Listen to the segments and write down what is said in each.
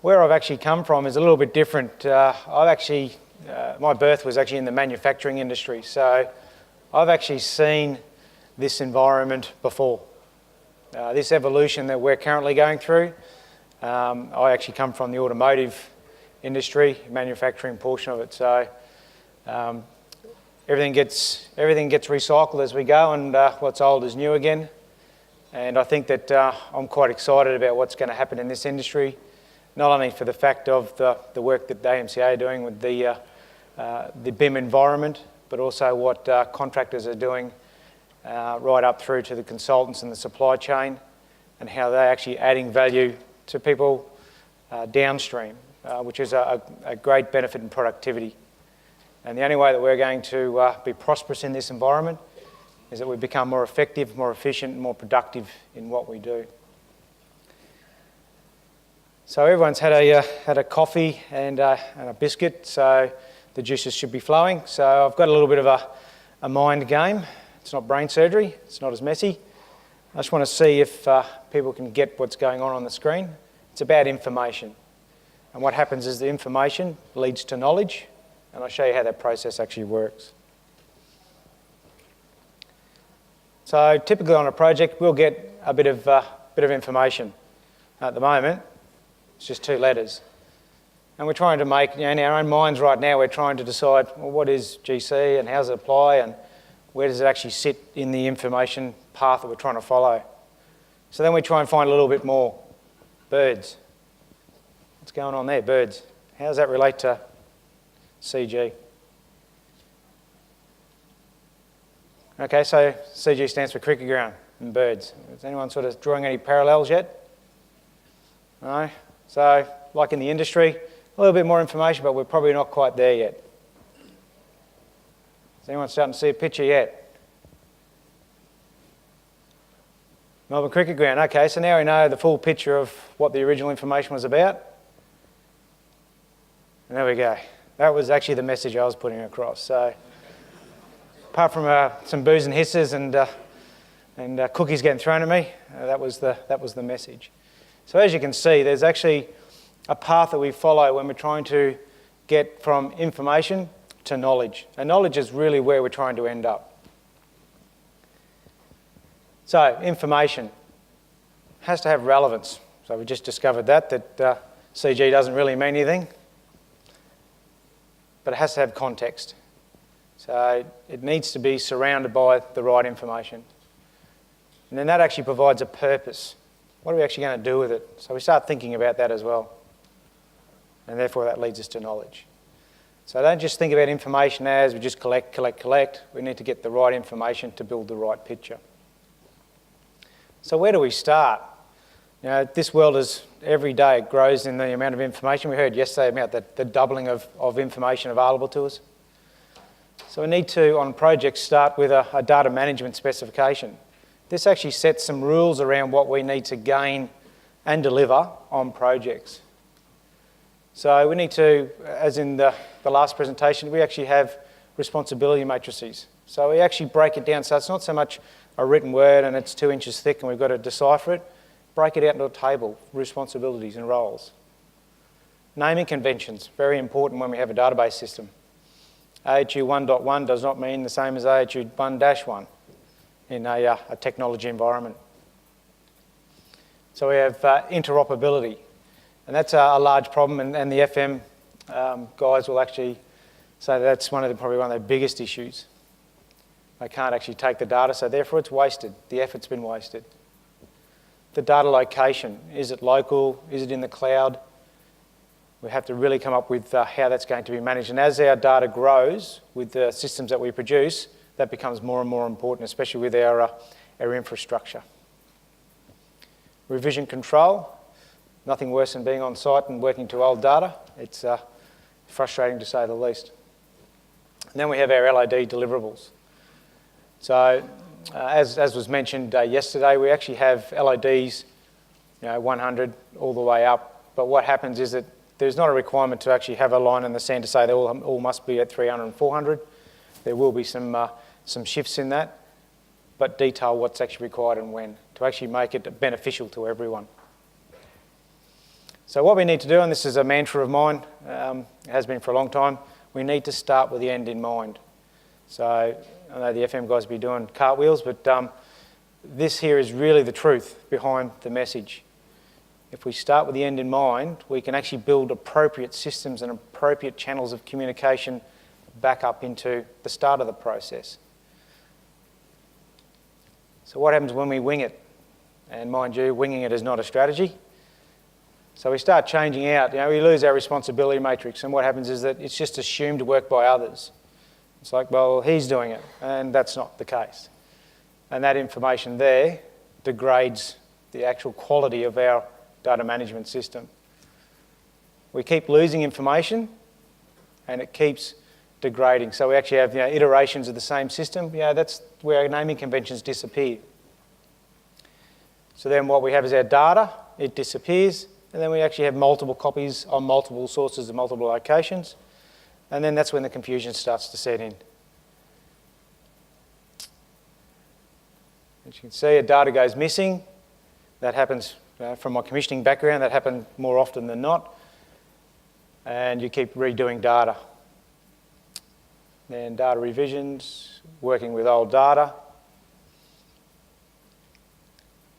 Where I've actually come from is a little bit different. My birth was actually in the manufacturing industry, so I've actually seen this environment before. This evolution that we're currently going through, I actually come from the automotive industry, manufacturing portion of it, so everything gets recycled as we go, and what's old is new again. And I think that I'm quite excited about what's going to happen in this industry, not only for the fact of the work that the AMCA are doing with the BIM environment, but also what contractors are doing right up through to the consultants and the supply chain, and how they're actually adding value to people downstream, which is a great benefit in productivity. And the only way that we're going to be prosperous in this environment is that we become more effective, more efficient, and more productive in what we do. So everyone's had a coffee and a biscuit, so the juices should be flowing. So I've got a little bit of a mind game. It's not brain surgery, it's not as messy. I just want to see if people can get what's going on the screen. It's about information. And what happens is the information leads to knowledge, and I'll show you how that process actually works. So typically on a project, we'll get a bit of information. At the moment, it's just 2 letters. And we're trying to make, in our own minds right now, we're trying to decide, well, what is GC and how does it apply and where does it actually sit in the information path that we're trying to follow. So then we try and find a little bit more. Birds. What's going on there? Birds. How does that relate to CG? Okay, so CG stands for cricket ground and birds. Is anyone sort of drawing any parallels yet? No? So, like in the industry, a little bit more information, but we're probably not quite there yet. Is anyone starting to see a picture yet? Melbourne Cricket Ground. Okay, so now we know the full picture of what the original information was about. And there we go. That was actually the message I was putting across. So, apart from some boos and hisses and cookies getting thrown at me, that was the message. So as you can see, there's actually a path that we follow when we're trying to get from information to knowledge. And knowledge is really where we're trying to end up. So information has to have relevance. So we just discovered that CG doesn't really mean anything, but it has to have context. So it needs to be surrounded by the right information. And then that actually provides a purpose. What are we actually going to do with it? So we start thinking about that as well. And therefore that leads us to knowledge. So don't just think about information as we just collect. We need to get the right information to build the right picture. So where do we start? You know, this world is, every day it grows in the amount of information. We heard yesterday about the doubling of information available to us. So we need to, on projects, start with a data management specification. This actually sets some rules around what we need to gain and deliver on projects. So we need to, as in the last presentation, we actually have responsibility matrices. So we actually break it down so it's not so much a written word and it's 2 inches thick and we've got to decipher it. Break it out into a table, responsibilities and roles. Naming conventions, very important when we have a database system. AHU 1.1 does not mean the same as AHU 1-1 in a technology environment. So we have interoperability, and that's a large problem, and the FM guys will actually say that's probably one of the biggest issues. They can't actually take the data, so therefore it's wasted. The effort's been wasted. The data location, is it local? Is it in the cloud? We have to really come up with how that's going to be managed. And as our data grows with the systems that we produce, that becomes more and more important, especially with our infrastructure. Revision control, nothing worse than being on site and working to old data. It's frustrating to say the least. And then we have our LOD deliverables. So as was mentioned yesterday, we actually have LODs, 100 all the way up. But what happens is that there's not a requirement to actually have a line in the sand to say they all must be at 300 and 400. There will be some shifts in that, but detail what's actually required and when to actually make it beneficial to everyone. So what we need to do, and this is a mantra of mine, it has been for a long time, we need to start with the end in mind. So I know the FM guys will be doing cartwheels, but this here is really the truth behind the message. If we start with the end in mind, we can actually build appropriate systems and appropriate channels of communication back up into the start of the process. So what happens when we wing it? And mind you, winging it is not a strategy. So we start changing out, we lose our responsibility matrix, and what happens is that it's just assumed to work by others. It's like, well, he's doing it, and that's not the case. And that information there degrades the actual quality of our data management system. We keep losing information, and it keeps degrading. So we actually have iterations of the same system. That's where our naming conventions disappear. So then what we have is our data, it disappears, and then we actually have multiple copies on multiple sources and multiple locations, and then that's when the confusion starts to set in. As you can see, a data goes missing. That happens, from my commissioning background, that happened more often than not, and you keep redoing data. Then data revisions, working with old data.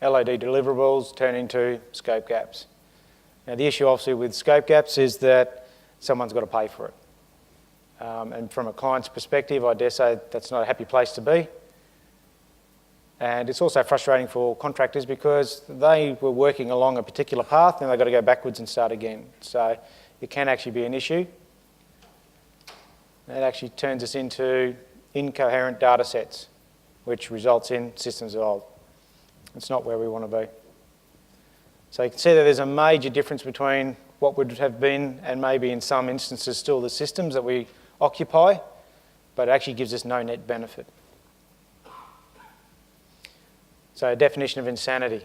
LOD deliverables turn into scope gaps. Now the issue obviously with scope gaps is that someone's got to pay for it. And from a client's perspective, I dare say that's not a happy place to be. And it's also frustrating for contractors because they were working along a particular path and they've got to go backwards and start again. So it can actually be an issue. That actually turns us into incoherent data sets, which results in systems of old. It's not where we want to be. So you can see that there's a major difference between what would have been, and maybe in some instances still, the systems that we occupy, but it actually gives us no net benefit. So a definition of insanity.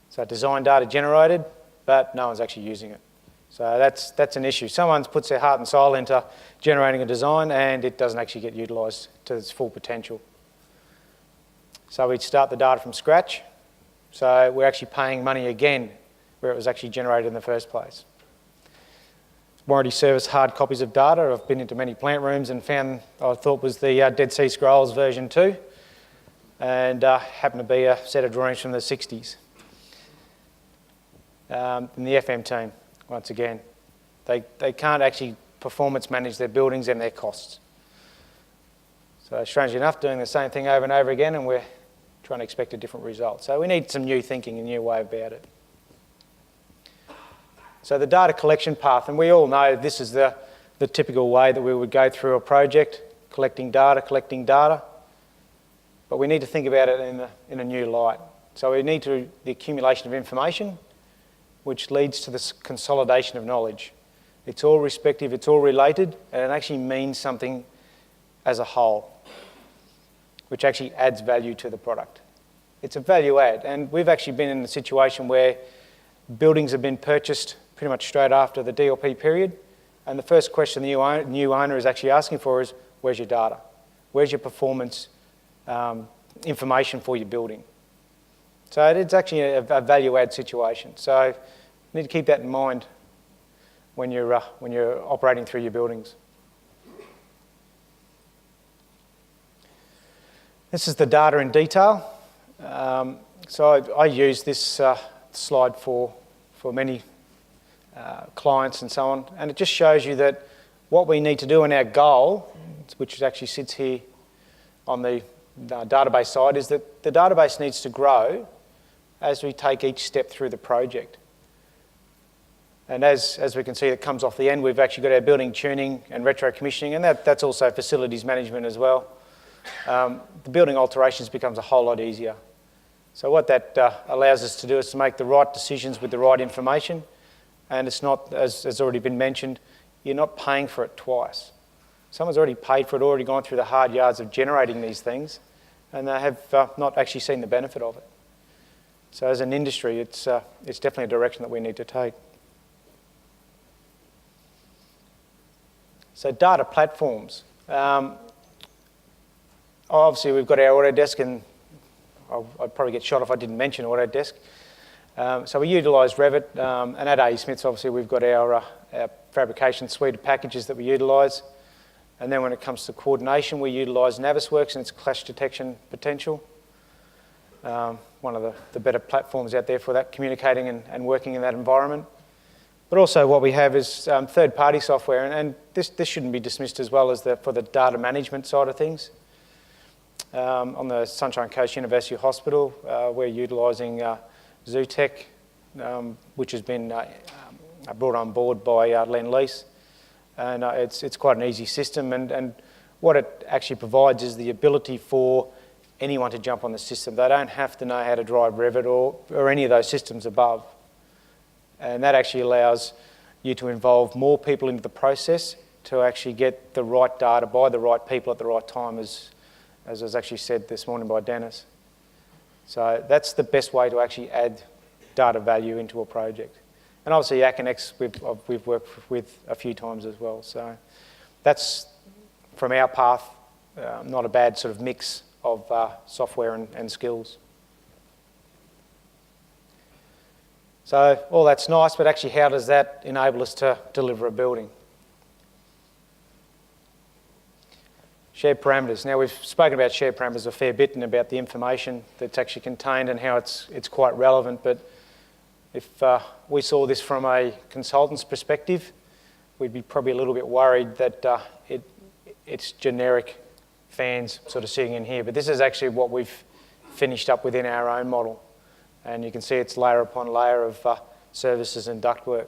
So design data generated, but no one's actually using it. So that's an issue. Someone puts their heart and soul into generating a design and it doesn't actually get utilised to its full potential. So we'd start the data from scratch. So we're actually paying money again where it was actually generated in the first place. Warranty service hard copies of data. I've been into many plant rooms and found, I thought was the Dead Sea Scrolls version 2, and happened to be a set of drawings from the 60s. And the FM team, once again, they can't actually performance manage their buildings and their costs. So strangely enough, doing the same thing over and over again, and we're trying to expect a different result. So we need some new thinking, a new way about it. So the data collection path, and we all know this is the typical way that we would go through a project, collecting data, but we need to think about it in a new light. So we need the accumulation of information, which leads to this consolidation of knowledge. It's all respective, it's all related, and it actually means something as a whole, which actually adds value to the product. It's a value add, and we've actually been in a situation where buildings have been purchased pretty much straight after the DLP period, and the first question the new owner is actually asking for is, where's your data? Where's your performance information for your building? So it's actually a value add situation. So you need to keep that in mind when you're operating through your buildings. This is the data in detail. So I use this slide for many clients and so on, and it just shows you that what we need to do in our goal, which actually sits here on the database side, is that the database needs to grow as we take each step through the project. And as we can see, it comes off the end, we've actually got our building tuning and retro commissioning, and that's also facilities management as well. The building alterations becomes a whole lot easier. So what that allows us to do is to make the right decisions with the right information, and it's not, as has already been mentioned, you're not paying for it twice. Someone's already paid for it, already gone through the hard yards of generating these things, and they have not actually seen the benefit of it. So as an industry, it's definitely a direction that we need to take. So data platforms. Obviously we've got our Autodesk, and I'd probably get shot if I didn't mention Autodesk. So we utilise Revit, and at A. Smiths, obviously, we've got our fabrication suite of packages that we utilise. And then when it comes to coordination, we utilise Navisworks and its clash detection potential. One of the better platforms out there for that, communicating and working in that environment. But also what we have is third-party software, and this shouldn't be dismissed as well as for the data management side of things. On the Sunshine Coast University Hospital, we're utilising Zootech, which has been brought on board by Lend-Lease. And it's quite an easy system, and what it actually provides is the ability for anyone to jump on the system. They don't have to know how to drive Revit or any of those systems above. And that actually allows you to involve more people into the process to actually get the right data by the right people at the right time, as was actually said this morning by Dennis. So that's the best way to actually add data value into a project. And obviously Aconex we've worked with a few times as well. So that's, from our path, not a bad sort of mix of software and skills. So all that's nice, but actually how does that enable us to deliver a building? Shared parameters. Now we've spoken about shared parameters a fair bit and about the information that's actually contained and how it's quite relevant, but if we saw this from a consultant's perspective, we'd be probably a little bit worried that it's generic fans sort of sitting in here, but this is actually what we've finished up within our own model. And you can see it's layer upon layer of services and ductwork,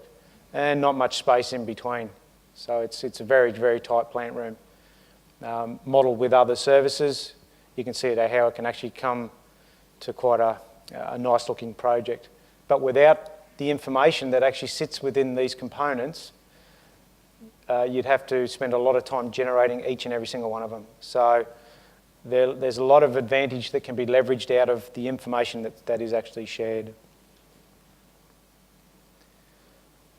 and not much space in between. So it's a very, very tight plant room. Modelled with other services, you can see how it can actually come to quite a nice looking project. But without the information that actually sits within these components, you'd have to spend a lot of time generating each and every single one of them. So there's a lot of advantage that can be leveraged out of the information that is actually shared.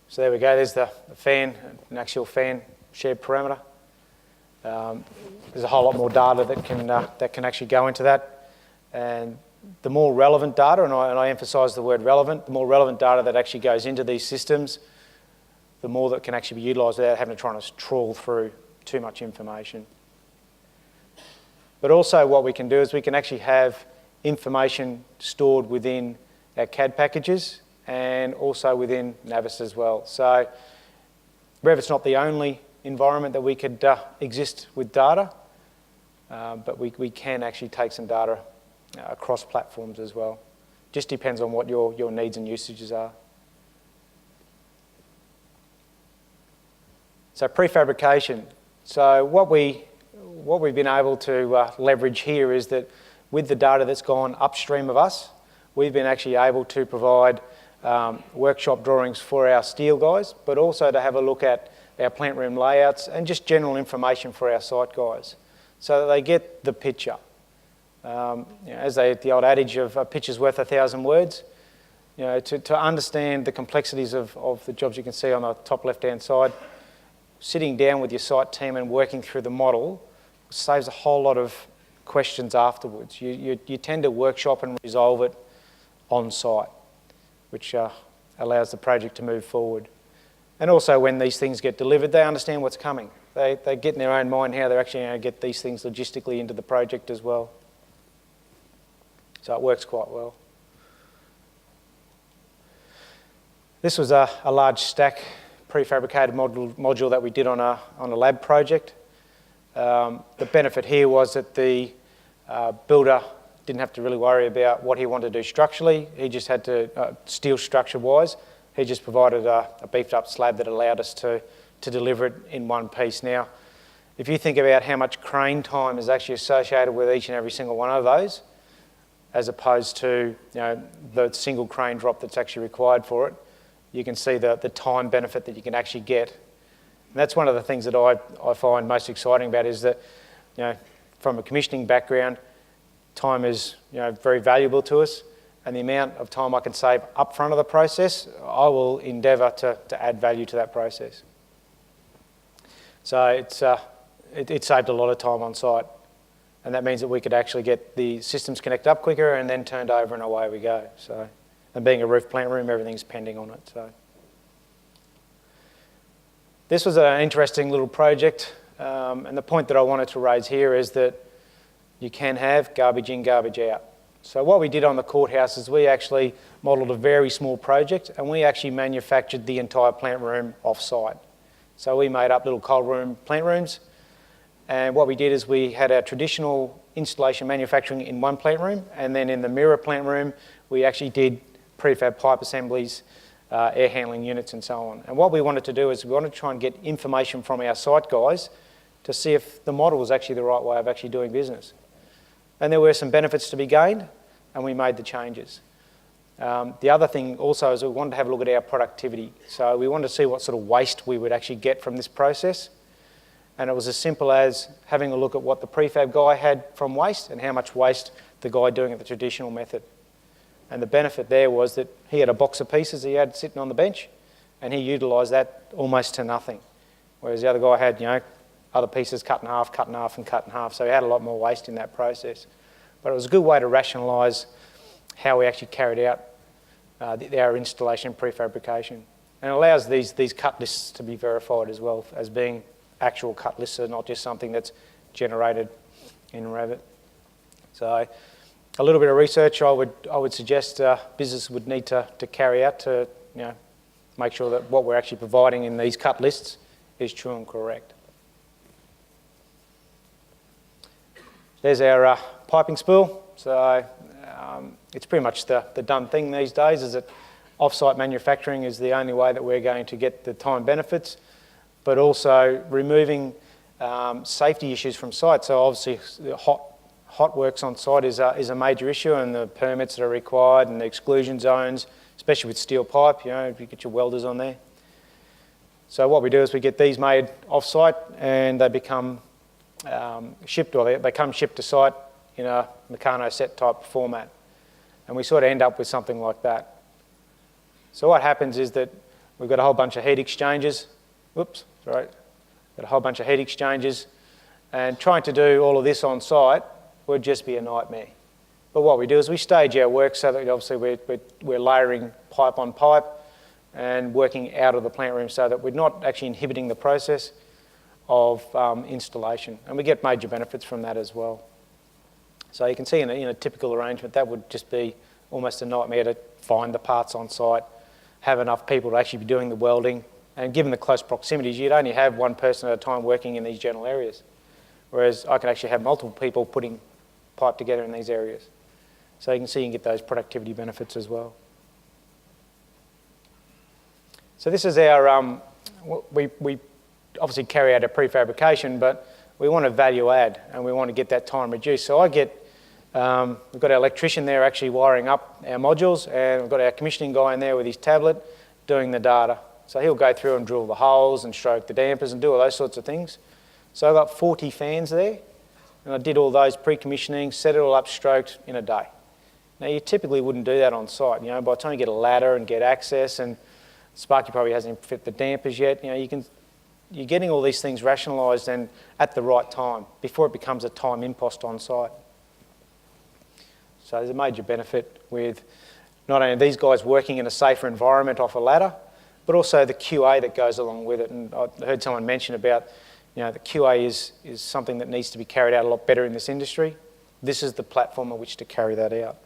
So there we go, there's the fan, an actual fan shared parameter. There's a whole lot more data that can actually go into that. And the more relevant data, and I emphasise the word relevant, the more relevant data that actually goes into these systems, the more that can actually be utilised without having to try and trawl through too much information. But also what we can do is we can actually have information stored within our CAD packages and also within Navis as well. So Revit's not the only environment that we could exist with data, but we can actually take some data across platforms as well. Just depends on what your needs and usages are. So prefabrication. So what we've been able to leverage here is that with the data that's gone upstream of us, we've been actually able to provide workshop drawings for our steel guys, but also to have a look at our plant room layouts and just general information for our site guys, so that they get the picture. As the old adage of a picture's worth 1,000 words, to understand the complexities of the jobs you can see on the top left-hand side, sitting down with your site team and working through the model saves a whole lot of questions afterwards. You tend to workshop and resolve it on site, which allows the project to move forward. And also when these things get delivered, they understand what's coming. They get in their own mind how they're actually going to get these things logistically into the project as well. So it works quite well. This was a large stack prefabricated module that we did on a lab project. The benefit here was that the builder didn't have to really worry about what he wanted to do structurally. He just had to, steel structure-wise, he just provided a beefed-up slab that allowed us to deliver it in one piece. Now, if you think about how much crane time is actually associated with each and every single one of those, as opposed to the single crane drop that's actually required for it, you can see the time benefit that you can actually get. And that's one of the things that I find most exciting about is that, from a commissioning background, time is very valuable to us, and the amount of time I can save up front of the process, I will endeavour to add value to that process. So it saved a lot of time on site, and that means that we could actually get the systems connected up quicker and then turned over and away we go. So And being a roof plant room, everything's pending on it. So this was an interesting little project, and the point that I wanted to raise here is that you can have garbage in, garbage out. So what we did on the courthouse is we actually modelled a very small project, and we actually manufactured the entire plant room off-site. So we made up little cold room plant rooms, and what we did is we had our traditional installation manufacturing in one plant room, and then in the mirror plant room we actually did prefab pipe assemblies, air handling units and so on. And what we wanted to do is we wanted to try and get information from our site guys to see if the model was actually the right way of actually doing business. And there were some benefits to be gained, and we made the changes. The other thing also is we wanted to have a look at our productivity. So we wanted to see what sort of waste we would actually get from this process. And it was as simple as having a look at what the prefab guy had from waste and how much waste the guy doing it the traditional method. And the benefit there was that he had a box of pieces he had sitting on the bench, and he utilised that almost to nothing. Whereas the other guy had, other pieces cut in half, cut in half and cut in half. So he had a lot more waste in that process. But it was a good way to rationalise how we actually carried out our installation prefabrication. And it allows these cut lists to be verified as well as being actual cut lists, so not just something that's generated in Revit. So a little bit of research I would suggest business would need to carry out to make sure that what we're actually providing in these cut lists is true and correct. There's our piping spool. So it's pretty much the done thing these days, is that off-site manufacturing is the only way that we're going to get the time benefits, but also removing safety issues from site. So obviously the hot works on site is a major issue, and the permits that are required and the exclusion zones, especially with steel pipe, if you get your welders on there. So what we do is we get these made off-site, and they become shipped, or they come shipped to site in a Meccano set type format. And we sort of end up with something like that. So what happens is that we've got a whole bunch of heat exchangers. Whoops, sorry. Got a whole bunch of heat exchangers, and trying to do all of this on site would just be a nightmare. But what we do is we stage our work so that obviously we're layering pipe on pipe and working out of the plant room so that we're not actually inhibiting the process of installation. And we get major benefits from that as well. So you can see in a typical arrangement that would just be almost a nightmare to find the parts on site, have enough people to actually be doing the welding, and given the close proximities, you'd only have one person at a time working in these general areas. Whereas I can actually have multiple people putting pipe together in these areas. So you can see you can get those productivity benefits as well. So this is our, we obviously carry out a prefabrication, but we want to value add and we want to get that time reduced. So we've got our electrician there actually wiring up our modules, and we've got our commissioning guy in there with his tablet doing the data. So he'll go through and drill the holes and stroke the dampers and do all those sorts of things. So I've got 40 fans there, and I did all those pre-commissioning, set it all up, stroked in a day. Now you typically wouldn't do that on site. By the time you get a ladder and get access, and Sparky probably hasn't fit the dampers yet, you're getting all these things rationalised and at the right time before it becomes a time impost on site. So there's a major benefit with not only these guys working in a safer environment off a ladder, but also the QA that goes along with it. And I heard someone mention about, the QA is something that needs to be carried out a lot better in this industry. This is the platform on which to carry that out.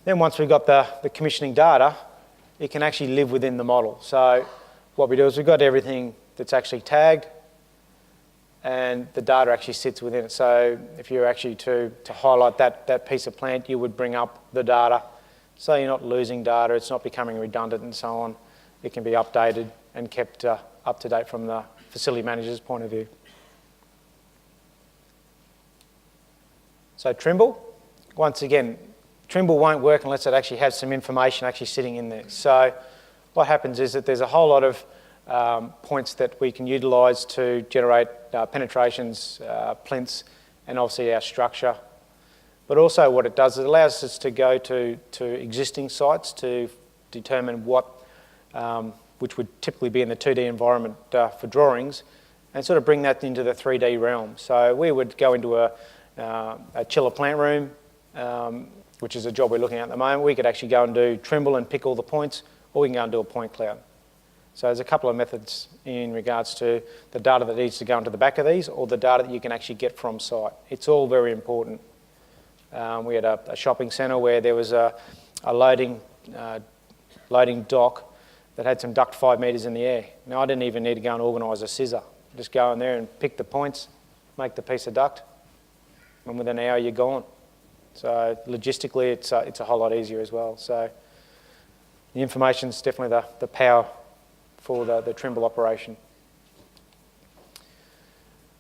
Then once we've got the commissioning data, it can actually live within the model. So what we do is we've got everything that's actually tagged, and the data actually sits within it. So if you're actually to highlight that piece of plant, you would bring up the data. So you're not losing data, it's not becoming redundant and so on. It can be updated and kept up to date from the facility manager's point of view. So Trimble, once again, Trimble won't work unless it actually has some information actually sitting in there. So what happens is that there's a whole lot of points that we can utilise to generate penetrations, plinths, and obviously our structure. But also what it does is it allows us to go to existing sites to determine what, which would typically be in the 2D environment for drawings, and sort of bring that into the 3D realm. So we would go into a chiller plant room, which is a job we're looking at the moment, we could actually go and do Trimble and pick all the points, or we can go and do a point cloud. So there's a couple of methods in regards to the data that needs to go into the back of these, or the data that you can actually get from site. It's all very important. We had a shopping centre where there was a loading dock that had some duct 5 metres in the air. Now, I didn't even need to go and organise a scissor. Just go in there and pick the points, make the piece of duct, and within an hour you're gone. So logistically, it's a whole lot easier as well. So the information's definitely the power for the Trimble operation.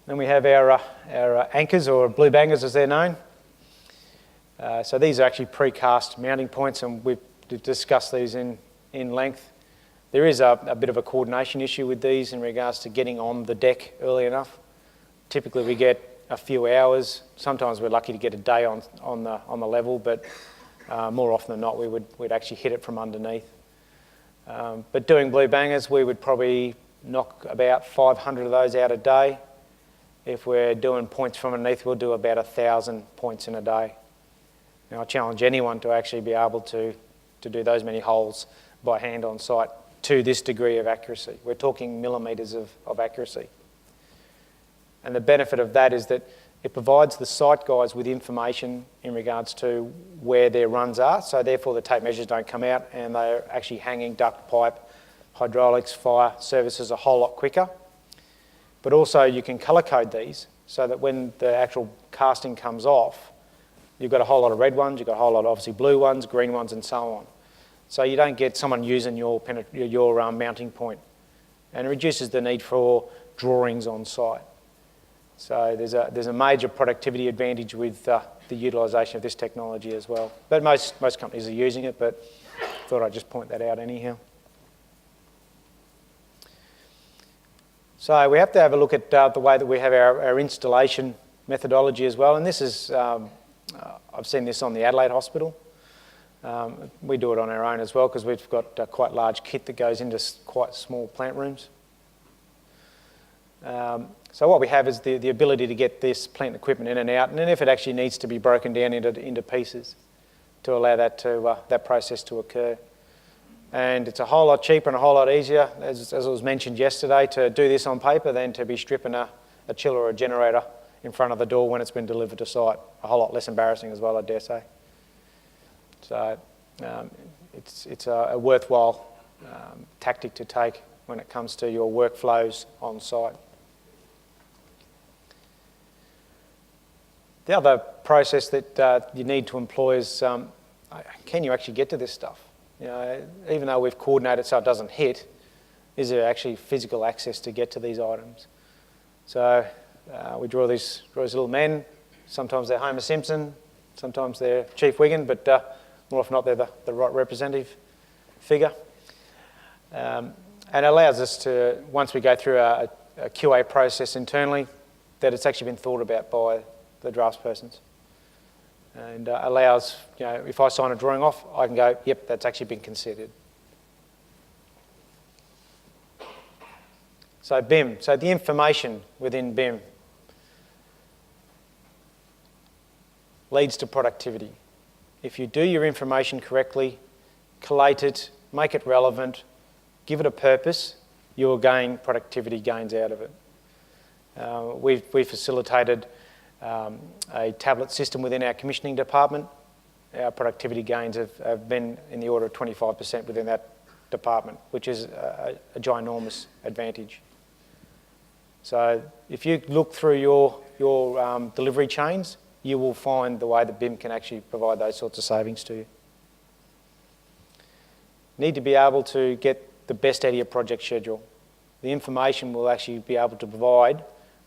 Then we have our anchors, or blue bangers as they're known. So these are actually precast mounting points, and we've discussed these in length. There is a bit of a coordination issue with these in regards to getting on the deck early enough. Typically we get a few hours. Sometimes we're lucky to get a day on the level, but more often than not we'd actually hit it from underneath. But doing blue bangers, we would probably knock about 500 of those out a day. If we're doing points from underneath, we'll do about 1,000 points in a day. Now I challenge anyone to actually be able to do those many holes by hand on site to this degree of accuracy. We're talking millimetres of accuracy. And the benefit of that is that it provides the site guys with information in regards to where their runs are, so therefore the tape measures don't come out and they're actually hanging duct, pipe, hydraulics, fire services a whole lot quicker. But also you can colour code these so that when the actual casting comes off, you've got a whole lot of red ones, you've got a whole lot of obviously blue ones, green ones and so on. So you don't get someone using your mounting point, and it reduces the need for drawings on site. So there's a major productivity advantage with the utilisation of this technology as well. But most companies are using it, but I thought I'd just point that out anyhow. So we have to have a look at the way that we have our installation methodology as well, and this is, I've seen this on the Adelaide Hospital. We do it on our own as well because we've got quite large kit that goes into quite small plant rooms. So what we have is the ability to get this plant equipment in and out, and then if it actually needs to be broken down into pieces to allow that process to occur. And it's a whole lot cheaper and a whole lot easier, as it was mentioned yesterday, to do this on paper than to be stripping a chiller or a generator in front of the door when it's been delivered to site. A whole lot less embarrassing as well, I dare say. So it's a worthwhile tactic to take when it comes to your workflows on site. The other process that you need to employ is, can you actually get to this stuff? You know, even though we've coordinated so it doesn't hit, is there actually physical access to get to these items? So we draw these little men. Sometimes they're Homer Simpson, sometimes they're Chief Wiggin, but more often not they're the right representative figure. And it allows us to, once we go through a QA process internally, that it's actually been thought about by the draftspersons. And allows, you know, if I sign a drawing off, I can go, yep, that's actually been considered. So BIM, so the information within BIM leads to productivity. If you do your information correctly, collate it, make it relevant, give it a purpose, you'll gain productivity gains out of it. We've facilitated a tablet system within our commissioning department. Our productivity gains have been in the order of 25% within that department, which is a ginormous advantage. So if you look through your delivery chains, you will find the way that BIM can actually provide those sorts of savings to you. Need to be able to get the best out of your project schedule. The information will actually be able to provide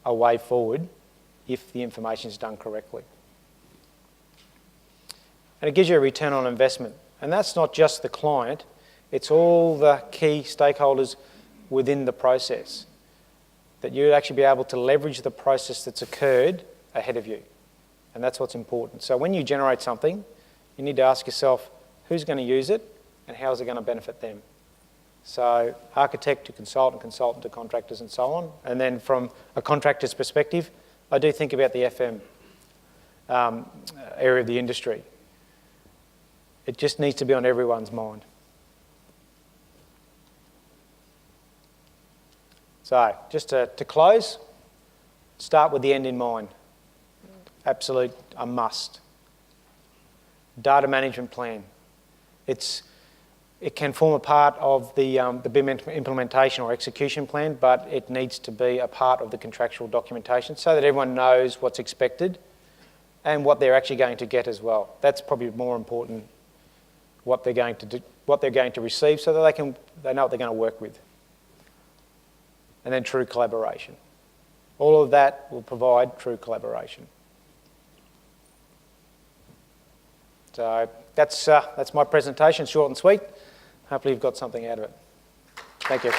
a way forward if the information is done correctly. And it gives you a return on investment. And that's not just the client, it's all the key stakeholders within the process. That you'd actually be able to leverage the process that's occurred ahead of you. And that's what's important. So when you generate something, you need to ask yourself, who's going to use it and how is it going to benefit them? So architect to consultant, consultant to contractors and so on. And then from a contractor's perspective, I do think about the FM. area of the industry. It just needs to be on everyone's mind. So, just to close, start with the end in mind. Absolute, a must. Data management plan. It can form a part of the BIM implementation or execution plan, but it needs to be a part of the contractual documentation so that everyone knows what's expected and what they're actually going to get as well. That's probably more important, what they're going to do, what they're going to receive, so that they know what they're going to work with. And then true collaboration. All of that will provide true collaboration. So that's my presentation, short and sweet. Hopefully you've got something out of it. Thank you.